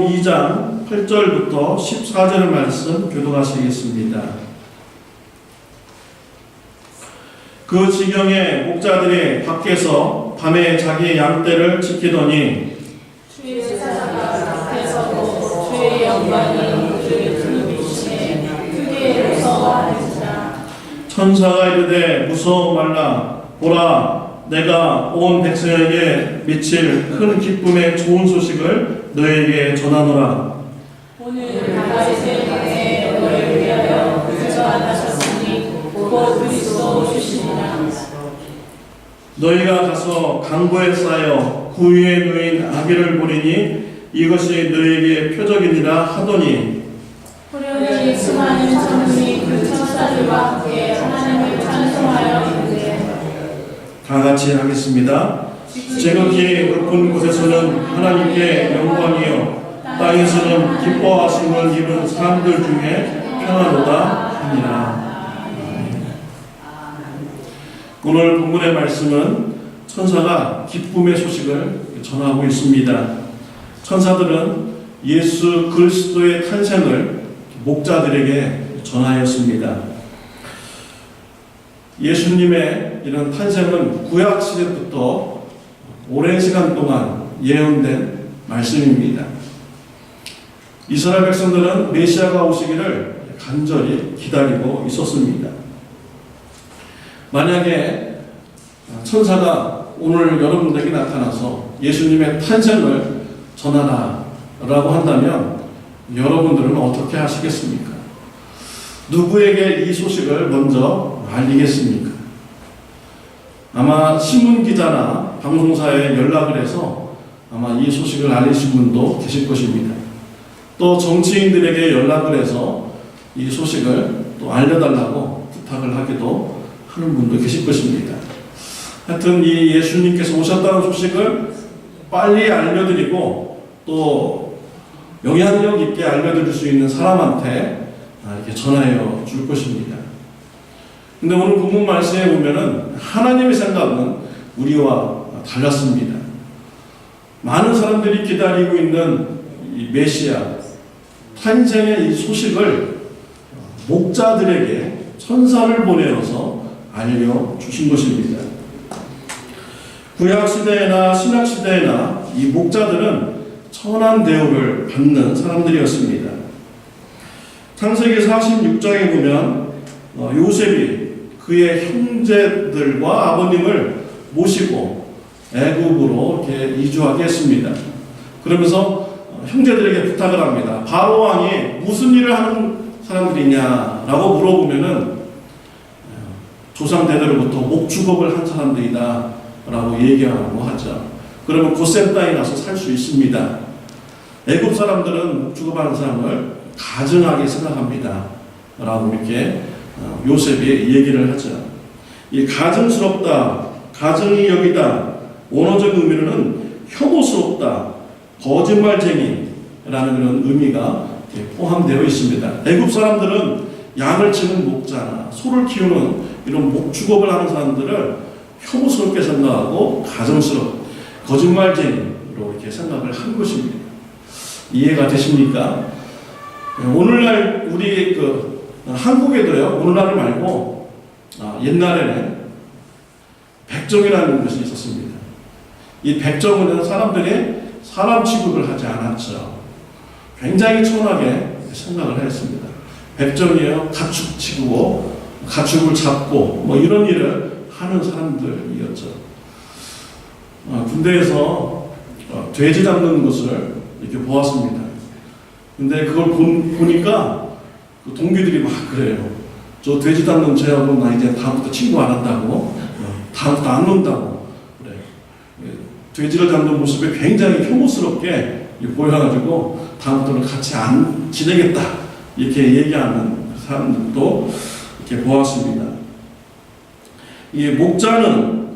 2장 8절부터 14절 말씀 교독하시겠습니다. 그 지경에 목자들이 밖에서 밤에 자기의 양떼를 지키더니 주의 사자가 밖에서 주의 영광이 그들의 그 빛에 크게 무서워하리라. 천사가 이르되 무서워 말라. 보라, 내가 온 백성에게 미칠 큰 기쁨의 좋은 소식을 너에게 전하노라. 오늘 다윗의 땅에 너를 위하여 구주가 나셨으니 곧 그리스도 주시니라. 너희가 가서 강보에 쌓여 구 위에 놓인 아기를 보리니 이것이 너희에게 표적이니라 하더니 호련히 수많은 천군이 그 천사들과 함께 하나님을 찬송하여 이르되 다 같이 하겠습니다. 지극히 높은 곳에서는 하나님께 영광이요 땅에서는 기뻐하심을 입은 사람들 중에 평안하다 하니라. 오늘 본문의 말씀은 천사가 기쁨의 소식을 전하고 있습니다. 천사들은 예수 그리스도의 탄생을 목자들에게 전하였습니다. 예수님의 이런 탄생은 구약 시대부터 오랜 시간 동안 예언된 말씀입니다. 이스라엘 백성들은 메시아가 오시기를 간절히 기다리고 있었습니다. 만약에 천사가 오늘 여러분들에게 나타나서 예수님의 탄생을 전하라 라고 한다면 여러분들은 어떻게 하시겠습니까? 누구에게 이 소식을 먼저 알리겠습니까? 아마 신문기자나 방송사에 연락을 해서 아마 이 소식을 알리신 분도 계실 것입니다. 또 정치인들에게 연락을 해서 이 소식을 또 알려달라고 부탁을 하기도 하는 분도 계실 것입니다. 하여튼 이 예수님께서 오셨다는 소식을 빨리 알려드리고 또 영향력 있게 알려드릴 수 있는 사람한테 이렇게 전하여 줄 것입니다. 근데 오늘 본문 말씀에 보면은 하나님의 생각은 우리와 달랐습니다. 많은 사람들이 기다리고 있는 이 메시아 탄생의 이 소식을 목자들에게 천사를 보내어서 알려주신 것입니다. 구약시대나 신약시대나 이 목자들은 천한 대우를 받는 사람들이었습니다. 창세기 46장에 보면 요셉이 그의 형제들과 아버님을 모시고 애굽으로 이렇게 이주하게 했습니다. 그러면서 형제들에게 부탁을 합니다. 바로 왕이 무슨 일을 하는 사람들이냐라고 물어보면은 조상 대대로부터 목축업을 한 사람들이다 라고 얘기하고 하죠. 그러면 고센 땅에 가서 살 수 있습니다. 애굽 사람들은 목축업하는 사람을 가증하게 생각합니다 라고 이렇게 요셉이 얘기를 하죠. 이 가증스럽다, 가증이 여기다, 원어적 의미로는 혐오스럽다, 거짓말쟁이라는 그런 의미가 포함되어 있습니다. 애굽 사람들은 양을 치는 목자나 소를 키우는 이런 목축업을 하는 사람들을 혐오스럽게 생각하고 가증스럽고 거짓말쟁이로 이렇게 생각을 한 것입니다. 이해가 되십니까? 오늘날 우리 한국에도요, 오늘날을 말고 옛날에는 백정이라는 것이 있었습니다. 이 백정은 사람들이 사람 취급을 하지 않았죠. 굉장히 천하게 생각을 했습니다. 백정이에요. 가축 치고 가축을 잡고 뭐 이런 일을 하는 사람들이었죠. 군대에서 돼지 잡는 것을 이렇게 보았습니다. 근데 그걸 보니까 그 동기들이 막 그래요. 저 돼지 잡는 쟤하고 나 이제 다음부터 친구 안 한다고, 다음부터 안 논다고 그래요. 돼지를 잡는 모습이 굉장히 혐오스럽게 보여가지고 다음부터는 같이 안 지내겠다 이렇게 얘기하는 사람들도 이렇게 보았습니다. 이 목자는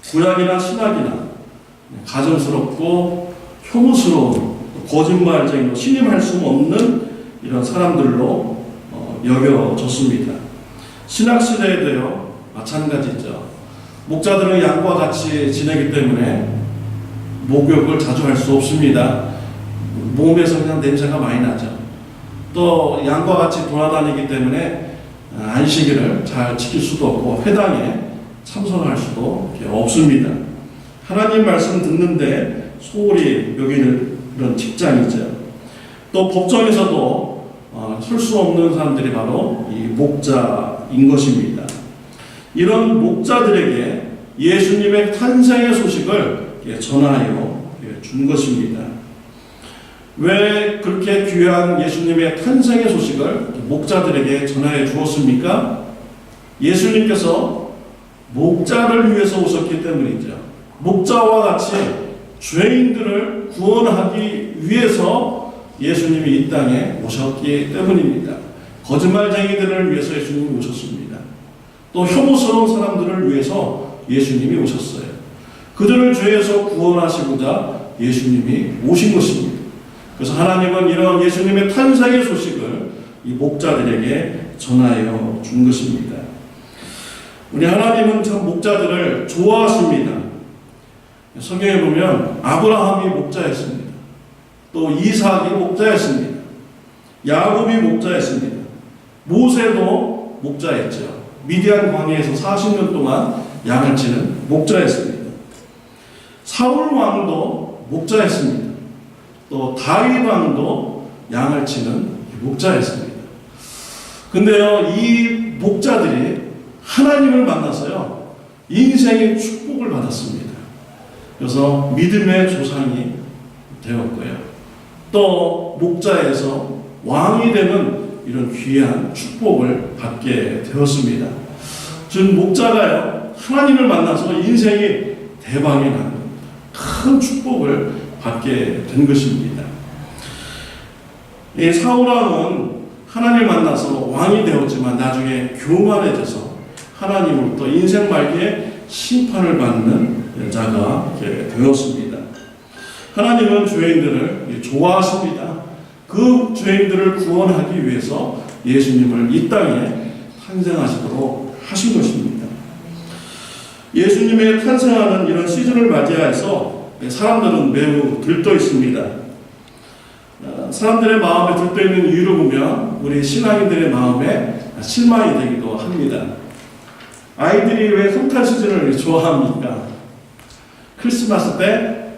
구약이나 신약이나 가증스럽고 혐오스러운 거짓말쟁이로 신임할 수 없는 이런 사람들로 여겨졌습니다. 신약시대에도요 마찬가지죠. 목자들은 양과 같이 지내기 때문에 목욕을 자주 할 수 없습니다. 몸에서 그냥 냄새가 많이 나죠. 또 양과 같이 돌아다니기 때문에 안식일을 잘 지킬 수도 없고 회당에 참석할 수도 없습니다. 하나님 말씀 듣는데 소홀히 여기는 이런 직장이죠. 또 법정에서도 설 수 없는 사람들이 바로 이 목자인 것입니다. 이런 목자들에게 예수님의 탄생의 소식을 전하여 준 것입니다. 왜 그렇게 귀한 예수님의 탄생의 소식을 목자들에게 전하여 주었습니까? 예수님께서 목자를 위해서 오셨기 때문이죠. 목자와 같이 죄인들을 구원하기 위해서 예수님이 이 땅에 오셨기 때문입니다. 거짓말쟁이들을 위해서 예수님이 오셨습니다. 또 혐오스러운 사람들을 위해서 예수님이 오셨어요. 그들을 죄에서 구원하시고자 예수님이 오신 것입니다. 그래서 하나님은 이런 예수님의 탄생의 소식을 이 목자들에게 전하여 준 것입니다. 우리 하나님은 참 목자들을 좋아하십니다. 성경에 보면 아브라함이 목자였습니다. 또 이삭이 목자였습니다. 야곱이 목자였습니다. 모세도 목자였죠. 미디안 광야에서 40년 동안 양을 치는 목자였습니다. 사울 왕도 목자였습니다. 또 다윗 왕도 양을 치는 목자였습니다. 근데요, 이 목자들이 하나님을 만나서요, 인생의 축복을 받았습니다. 그래서 믿음의 조상이 되었고요. 또 목자에서 왕이 되는 이런 귀한 축복을 받게 되었습니다. 즉 목자가요, 하나님을 만나서 인생이 대박이 나는 큰 축복을 받게 된 것입니다. 이 사울왕은 하나님을 만나서 왕이 되었지만 나중에 교만해져서 하나님으로부터 인생 말기에 심판을 받는 자가 되었습니다. 하나님은 죄인들을 좋아하십니다. 그 죄인들을 구원하기 위해서 예수님을 이 땅에 탄생하시도록 하신 것입니다. 예수님의 탄생하는 이런 시즌을 맞이해서 사람들은 매우 들떠 있습니다. 사람들의 마음에 들떠 있는 이유를 보면 우리 신앙인들의 마음에 실망이 되기도 합니다. 아이들이 왜 성탄 시즌을 좋아합니까? 크리스마스 때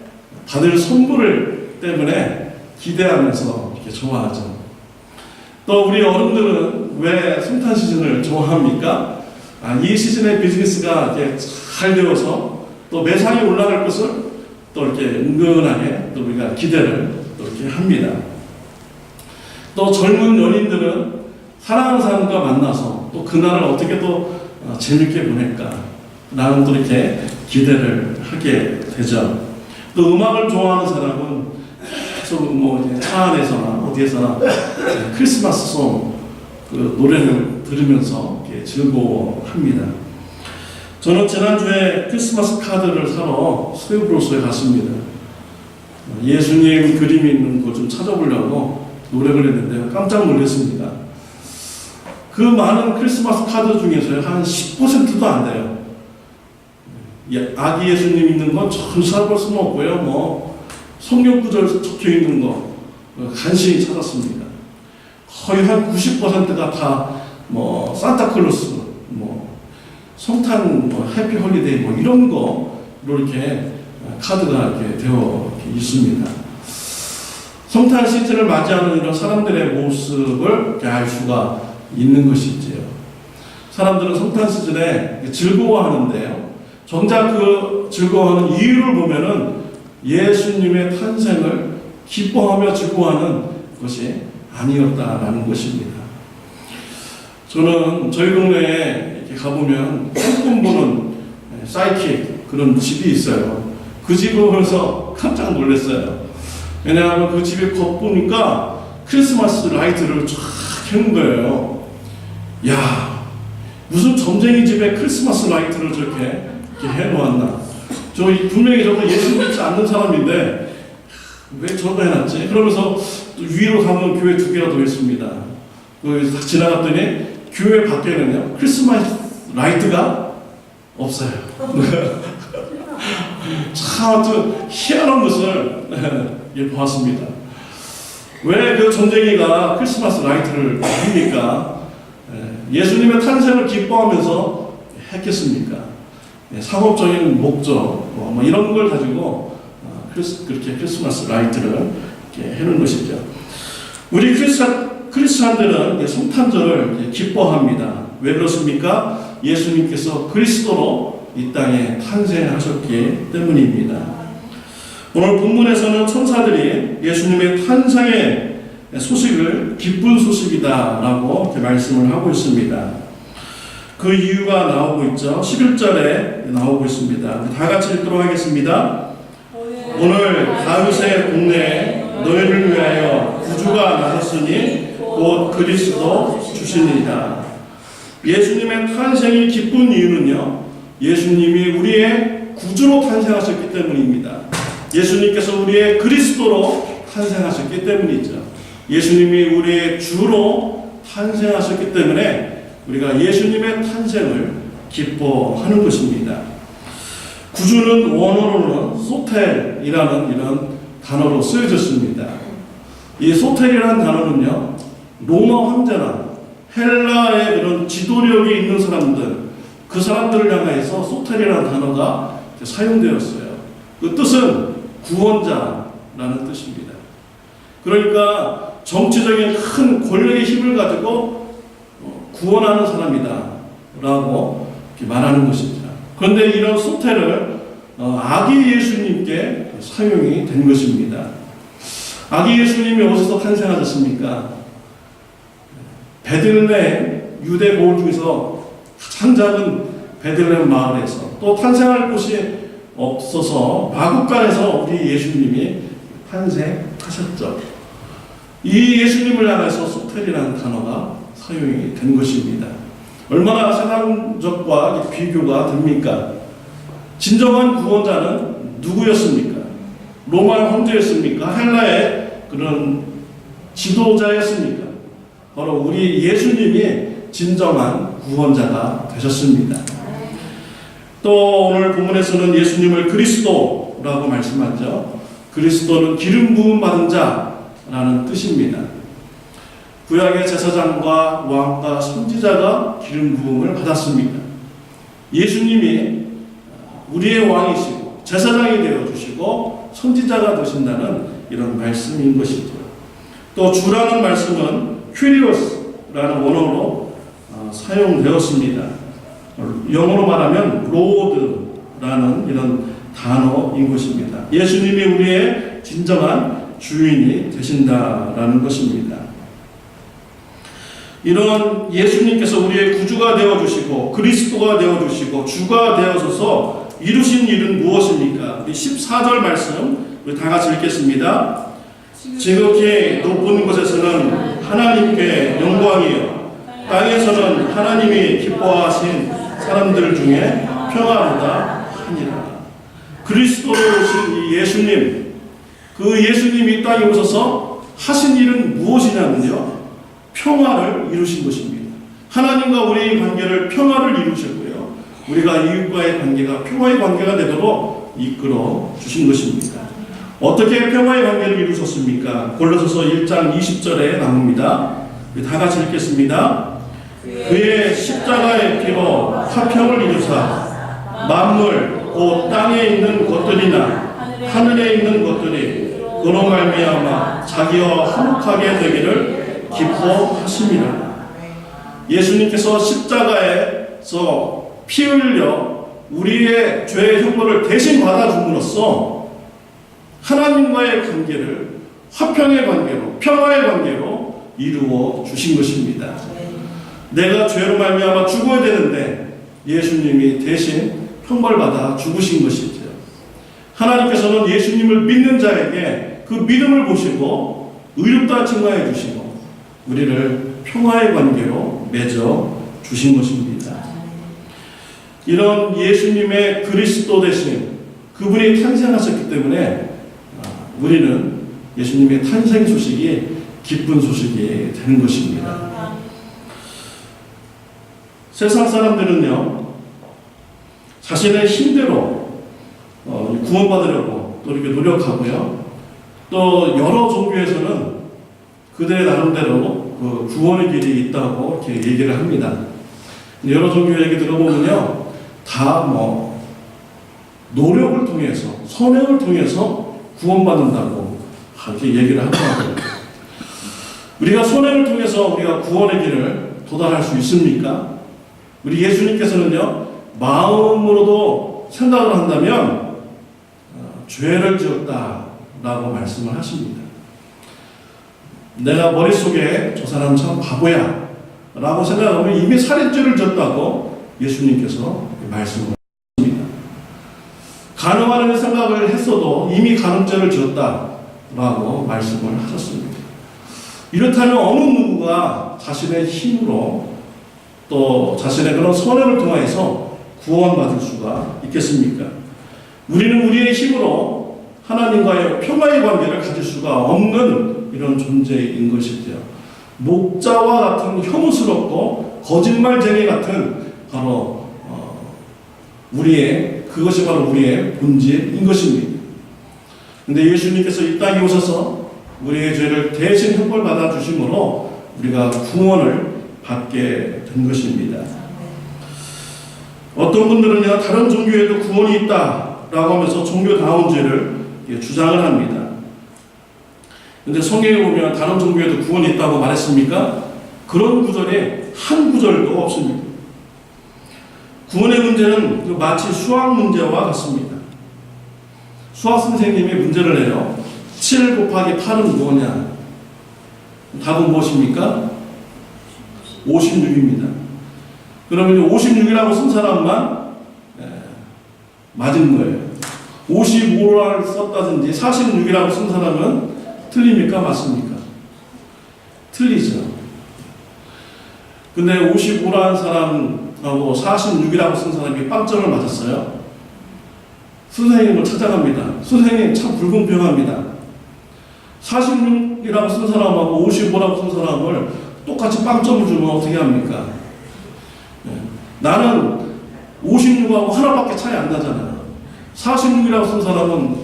다들 선물을 때문에 기대하면서 이렇게 좋아하죠. 또 우리 어른들은 왜 성탄 시즌을 좋아합니까? 이 시즌의 비즈니스가 이렇게 잘 되어서 또 매상이 올라갈 것을 또 이렇게 은근하게 또 우리가 기대를 또 이렇게 합니다. 또 젊은 연인들은 사랑하는 사람과 만나서 또 그날을 어떻게 또 재밌게 보낼까? 나는 또 이렇게 기대를 하게 되죠. 또 음악을 좋아하는 사람은 계속 뭐 차 안에서나 어디에서나 크리스마스 송 그 노래를 들으면서 이렇게 즐거워합니다. 저는 지난주에 크리스마스 카드를 사러 스웨브로스에 갔습니다. 예수님 그림이 있는 거 좀 찾아보려고 노력을 했는데 깜짝 놀랐습니다. 그 많은 크리스마스 카드 중에서 한 10%도 안 돼요. 아기 예수님 있는 건 전부 찾아볼 수는 없고요. 뭐 성경 구절 적혀 있는 거 간신히 찾았습니다. 거의 한 90%가 다 뭐 산타클로스, 뭐 성탄, 뭐 해피 홀리데이 뭐 이런 거로 이렇게 카드가 이렇게 되어 있습니다. 성탄 시즌을 맞이하는 이런 사람들의 모습을 알 수가 있는 것이지요. 사람들은 성탄 시즌에 즐거워하는데요. 정작 그 즐거워하는 이유를 보면은 예수님의 탄생을 기뻐하며 즐거워하는 것이 아니었다라는 것입니다. 저는 저희 동네에 이렇게 가보면 꿈 보는 사이킥 그런 집이 있어요. 그 집을 보면서 깜짝 놀랐어요. 왜냐하면 그 집에 겉보니까 크리스마스 라이트를 쫙 켜는 거예요. 야, 무슨 점쟁이 집에 크리스마스 라이트를 저렇게 해놓았나. 분명히 저거 예수 믿지 않는 사람인데 왜 저거 해놨지? 그러면서 또 위로 가면 교회 2개가 더 있습니다. 거기서 지나갔더니 교회 밖에는요 크리스마스 라이트가 없어요. 참 희한한 것을 보았습니다. 왜 그 전쟁이가 크리스마스 라이트를 핍니까? 예수님의 탄생을 기뻐하면서 했겠습니까? 상업적인 목적 뭐 이런 걸 가지고 그렇게 크리스마스 라이트를 이렇게 해놓은 것이죠. 우리 크리스찬들은 성탄절을 기뻐합니다. 왜 그렇습니까? 예수님께서 그리스도로 이 땅에 탄생하셨기 때문입니다. 오늘 본문에서는 천사들이 예수님의 탄생의 소식을 기쁜 소식이다라고 이렇게 말씀을 하고 있습니다. 그 이유가 나오고 있죠. 11절에 나오고 있습니다. 다 같이 읽도록 하겠습니다. 오늘 다윗의 동네에 너희를 위하여 구주가 나셨으니 곧 그리스도 주시니이다. 예수님의 탄생이 기쁜 이유는요, 예수님이 우리의 구주로 탄생하셨기 때문입니다. 예수님께서 우리의 그리스도로 탄생하셨기 때문이죠. 예수님이 우리의 주로 탄생하셨기 때문에 우리가 예수님의 탄생을 기뻐하는 것입니다. 구주는 원어로는 소텔이라는 이런 단어로 쓰여졌습니다. 이 소텔이라는 단어는요, 로마 황제나 헬라의 그런 지도력이 있는 사람들, 그 사람들을 향해서 소텔이라는 단어가 사용되었어요. 그 뜻은 구원자라는 뜻입니다. 그러니까 정치적인 큰 권력의 힘을 가지고 구원하는 사람이다 라고 말하는 것입니다. 그런데 이런 소텔을 아기 예수님께 사용이 된 것입니다. 아기 예수님이 어디서 탄생하셨습니까? 베들레헴, 유대 고을 중에서 가장 작은 베들레헴 마을에서, 또 탄생할 곳이 없어서 마국간에서 우리 예수님이 탄생하셨죠. 이 예수님을 향해서 소텔이라는 단어가 사용이 된 것입니다. 얼마나 세상적과 비교가 됩니까? 진정한 구원자는 누구였습니까? 로마 황제였습니까? 헬라의 그런 지도자였습니까? 바로 우리 예수님이 진정한 구원자가 되셨습니다. 또 오늘 본문에서는 예수님을 그리스도라고 말씀하죠. 그리스도는 기름 부음 받은 자라는 뜻입니다. 구약의 제사장과 왕과 선지자가 기름 부음을 받았습니다. 예수님이 우리의 왕이시고 제사장이 되어주시고 선지자가 되신다는 이런 말씀인 것이죠. 또 주라는 말씀은 큐리오스라는 원어로 사용되었습니다. 영어로 말하면 로드라는 이런 단어인 것입니다. 예수님이 우리의 진정한 주인이 되신다라는 것입니다. 이런 예수님께서 우리의 구주가 되어주시고 그리스도가 되어주시고 주가 되어서서 이루신 일은 무엇입니까? 우리 14절 말씀 우리 다 같이 읽겠습니다. 지극히 높은 곳에서는 하나님께 영광이요 땅에서는 하나님이 기뻐하신 사람들 중에 평화로다 하니라. 그리스도로 오신 이 예수님, 그 예수님이 이 땅에 오셔서 하신 일은 무엇이냐면요, 평화를 이루신 것입니다. 하나님과 우리의 관계를 평화를 이루셨고요, 우리가 이웃과의 관계가 평화의 관계가 되도록 이끌어 주신 것입니다. 어떻게 평화의 관계를 이루셨습니까? 골로새서 1장 20절에 나옵니다. 다 같이 읽겠습니다. 그의 십자가의 피로 화평을 이루사 만물 곧 땅에 있는 것들이나 하늘에 있는 것들이 그로 말미암아 자기와 화목하게 되기를 기뻐하심이라. 예수님께서 십자가에서 피 흘려 우리의 죄의 형벌을 대신 받아줌으로써 하나님과의 관계를 화평의 관계로, 평화의 관계로 이루어 주신 것입니다. 내가 죄로 말미암아 죽어야 되는데 예수님이 대신 형벌받아 죽으신 것이죠. 하나님께서는 예수님을 믿는 자에게 그 믿음을 보시고 의롭다 칭하여 주시고 우리를 평화의 관계로 맺어 주신 것입니다. 이런 예수님의 그리스도 되신 그분이 탄생하셨기 때문에 우리는 예수님의 탄생 소식이 기쁜 소식이 되는 것입니다. 세상 사람들은요, 자신의 힘대로 구원받으려고 또 이렇게 노력하고요. 또 여러 종교에서는 그들의 나름대로 그 구원의 길이 있다고 이렇게 얘기를 합니다. 여러 종교 얘기 들어보면요, 다 뭐 노력을 통해서, 선행을 통해서 구원받는다고 이렇게 얘기를 하더라고요. 우리가 선행을 통해서 우리가 구원의 길을 도달할 수 있습니까? 우리 예수님께서는요, 마음으로도 생각을 한다면 죄를 지었다라고 말씀을 하십니다. 내가 머릿속에 저 사람 참 바보야 라고 생각하면 이미 살인죄를 지었다고 예수님께서 말씀을 하십니다. 간음하는 생각을 했어도 이미 간음죄를 지었다라고 말씀을 하셨습니다. 이렇다면 어느 누구가 자신의 힘으로 또 자신의 그런 선행을 통해서 구원받을 수가 있겠습니까? 우리는 우리의 힘으로 하나님과의 평화의 관계를 가질 수가 없는 이런 존재인 것이죠. 목자와 같은 혐오스럽고 거짓말쟁이 같은 바로 그것이 바로 우리의 본질인 것입니다. 그런데 예수님께서 이 땅에 오셔서 우리의 죄를 대신 형벌받아 주심으로 우리가 구원을 받게 된 것입니다. 어떤 분들은요, 다른 종교에도 구원이 있다라고 하면서 종교다운죄를 주장을 합니다. 근데 성경에 보면 다른 종교에도 구원이 있다고 말했습니까? 그런 구절에 한 구절도 없습니다. 구원의 문제는 마치 수학 문제와 같습니다. 수학 선생님이 문제를 내요. 7 곱하기 8은 뭐냐? 답은 무엇입니까? 56입니다. 그러면 56이라고 쓴 사람만 맞은 거예요. 55를 썼다든지 46이라고 쓴 사람은 틀립니까? 맞습니까? 틀리죠. 근데 55라는 사람하고 46이라고 쓴 사람이 빵점을 맞았어요. 선생님을 찾아갑니다. 선생님 참 불공평합니다. 46이라고 쓴 사람하고 55라고 쓴 사람을 똑같이 빵점을 주면 어떻게 합니까? 나는 56하고 하나밖에 차이 안 나잖아요. 46이라고 쓴 사람은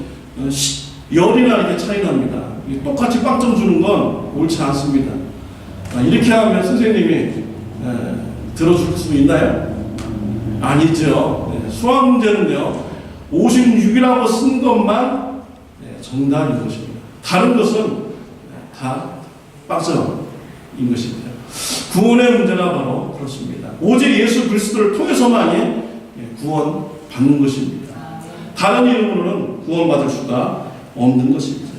10이나 이렇게 차이 납니다. 똑같이 빵점 주는 건 옳지 않습니다. 이렇게 하면 선생님이 들어줄 수 있나요? 아니죠. 수학 문제는요, 56이라고 쓴 것만 정답인 것입니다. 다른 것은 다 빵점인 것입니다. 구원의 문제가 바로 그렇습니다. 오직 예수 그리스도를 통해서만이 구원 받는 것입니다. 다른 이름으로는 구원받을 수가 없는 것입니다.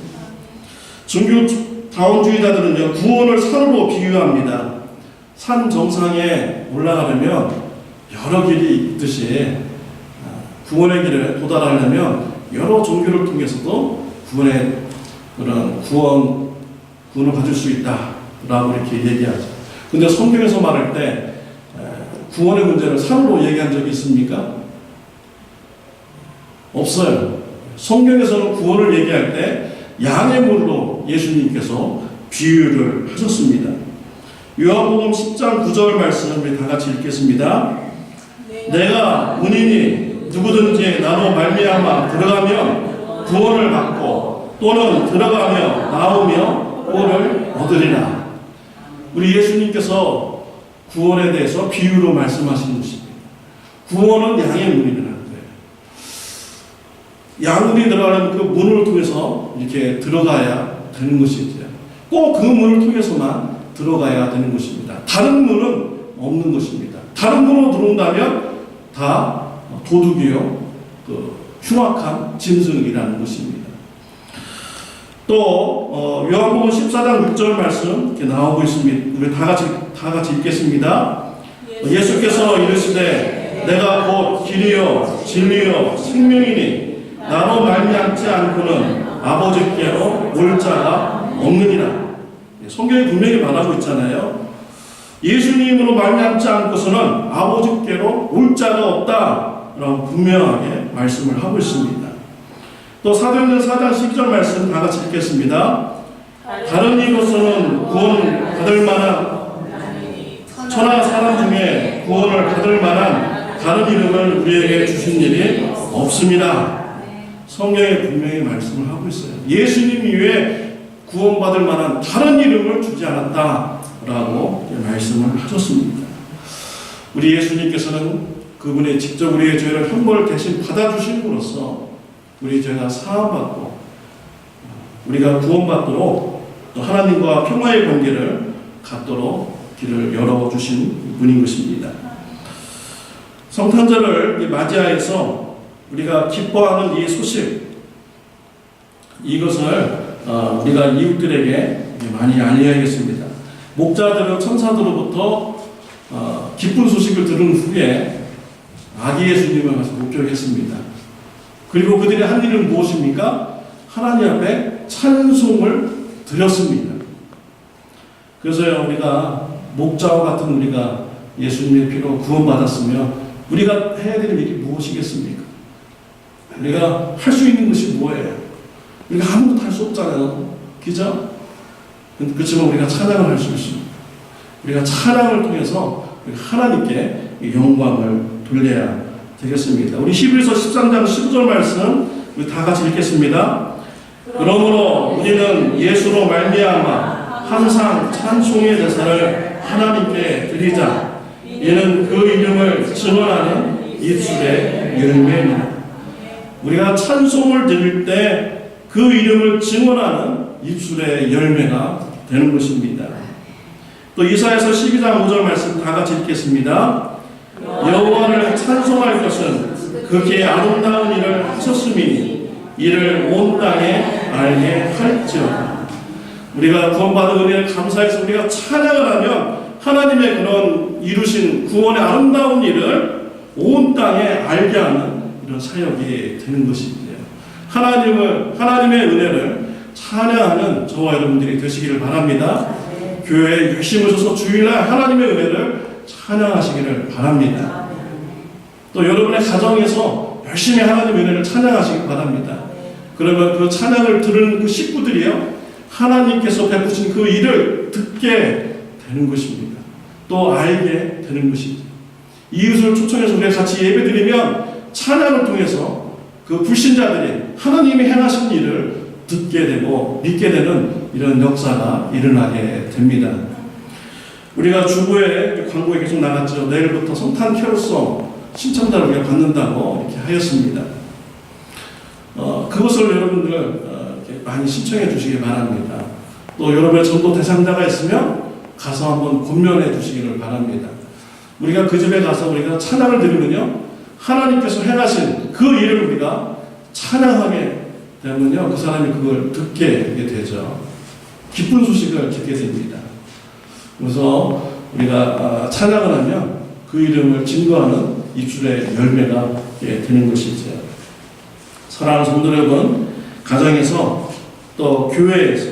종교다운주의자들은요, 구원을 산으로 비유합니다. 산 정상에 올라가려면 여러 길이 있듯이 구원의 길에 도달하려면 여러 종교를 통해서도 구원을 받을 수 있다라고 이렇게 얘기하죠. 근데 성경에서 말할 때 구원의 문제를 산으로 얘기한 적이 있습니까? 없어요. 성경에서는 구원을 얘기할 때 양의 물로 예수님께서 비유를 하셨습니다. 요한복음 10장 9절 말씀 우리 다 같이 읽겠습니다. 내가 문이니 누구든지 나로 말미암아 들어가면 구원을 받고 또는 들어가며 나오며 구원을 얻으리라. 우리 예수님께서 구원에 대해서 비유로 말씀하신 것입니다. 구원은 양의 문이라는 거예요. 양문이 들어가는 그 문을 통해서 이렇게 들어가야 되는 것이죠. 꼭 그 문을 통해서만 들어가야 되는 것입니다. 다른 문은 없는 것입니다. 다른 문으로 들어온다면 다 도둑이요, 흉악한 짐승이라는 것입니다. 또 요한복음 14장 6절 말씀 이렇게 나오고 있습니다. 우리 다 같이 읽겠습니다. 예수께서 이르시되 내가 곧 길이요 진리요 생명이니 나로 말미암지 않고는 아버지께로 올 자가 없느니라. 성경이 분명히 말하고 있잖아요. 예수님으로 말미암지 않고서는 아버지께로 올 자가 없다라고 분명하게 말씀을 하고 있습니다. 또 사도행전 4장 12절 말씀 다 같이 읽겠습니다. 다른 이로서는 구원 받을 만한 천하 사람 중에 구원을 받을 만한 다른 이름을 우리에게 주신 일이 없습니다. 성경에 분명히 말씀을 하고 있어요. 예수님 이외에 구원받을 만한 다른 이름을 주지 않았다라고 말씀을 하셨습니다. 우리 예수님께서는 그분의 직접 우리의 죄를 형벌 대신 받아주심으로써 우리 죄가 사함받고 우리가 구원받도록 또 하나님과 평화의 관계를 갖도록 길을 열어주신 분인 것입니다. 성탄절을 맞이하여서 우리가 기뻐하는 이 소식, 이것을 우리가 이웃들에게 많이 알려야겠습니다. 목자들은 천사들로부터 기쁜 소식을 들은 후에 아기 예수님을 가서 목격했습니다. 그리고 그들이 한 일은 무엇입니까? 하나님 앞에 찬송을 드렸습니다. 그래서요, 우리가 목자와 같은 우리가 예수님의 피로 구원받았으면 우리가 해야 될 일이 무엇이겠습니까? 우리가 할 수 있는 것이 뭐예요? 우리가 아무것도 할 수 없잖아요. 그죠? 그렇지만 우리가 찬양을 할 수 있습니다. 우리가 찬양을 통해서 하나님께 영광을 돌려야 되겠습니다. 우리 히브리서 13장 15절 말씀 우리 다 같이 읽겠습니다. 그러므로 우리는 예수로 말미암아 항상 찬송의 대사를 하나님께 드리자. 이는 그 이름을 증언하는 입술의 열매입니다. 우리가 찬송을 드릴 때 그 이름을 증언하는 입술의 열매가 되는 것입니다. 또 이사야서 12장 5절 말씀 다 같이 읽겠습니다. 여호와를 찬송할 것은 그렇게 아름다운 일을 하셨음이니 이를 온 땅에 알게 할지어다. 우리가 구원받은 은혜를 감사해서 우리가 찬양을 하면 하나님의 그런 이루신 구원의 아름다운 일을 온 땅에 알게 하는 이런 사역이 되는 것입니다. 하나님의 은혜를 찬양하는 저와 여러분들이 되시기를 바랍니다. 교회에 열심히 오셔서 주일날 하나님의 은혜를 찬양하시기를 바랍니다. 또 여러분의 가정에서 열심히 하나님의 은혜를 찬양하시기 바랍니다. 그러면 그 찬양을 들은 그 식구들이요, 하나님께서 베푸신 그 일을 듣게 되는 것입니다. 또 알게 되는 것입니다. 이웃을 초청해서 우리가 같이 예배드리면 찬양을 통해서 그 불신자들이 하나님이 행하신 일을 듣게 되고 믿게 되는 이런 역사가 일어나게 됩니다. 우리가 주보에 광고에 계속 나갔죠. 내일부터 성탄 캐롤송 신청자를 우리가 받는다고 이렇게 하였습니다. 그것을 여러분들 이렇게 많이 신청해 주시기 바랍니다. 또 여러분의 전도 대상자가 있으면 가서 한번 권면해 주시기를 바랍니다. 우리가 그 집에 가서 우리가 찬양을 드리면요, 하나님께서 행하신 그 일을 우리가 찬양하게 되면요, 그 사람이 그걸 듣게 되죠. 기쁜 소식을 듣게 됩니다. 그래서 우리가 찬양을 하면 그 이름을 증거하는 입술의 열매가 되는 것이죠. 사랑하는 성도 여러분, 가정에서 또 교회에서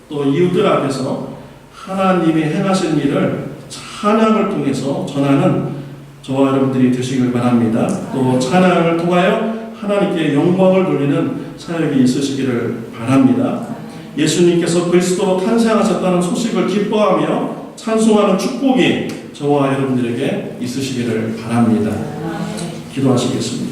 또 이웃들 앞에서 하나님이 행하신 일을 찬양을 통해서 전하는 저와 여러분들이 되시길 바랍니다. 또 찬양을 통하여 하나님께 영광을 돌리는 사역이 있으시기를 바랍니다. 예수님께서 그리스도로 탄생하셨다는 소식을 기뻐하며 찬송하는 축복이 저와 여러분들에게 있으시기를 바랍니다. 기도하시겠습니다.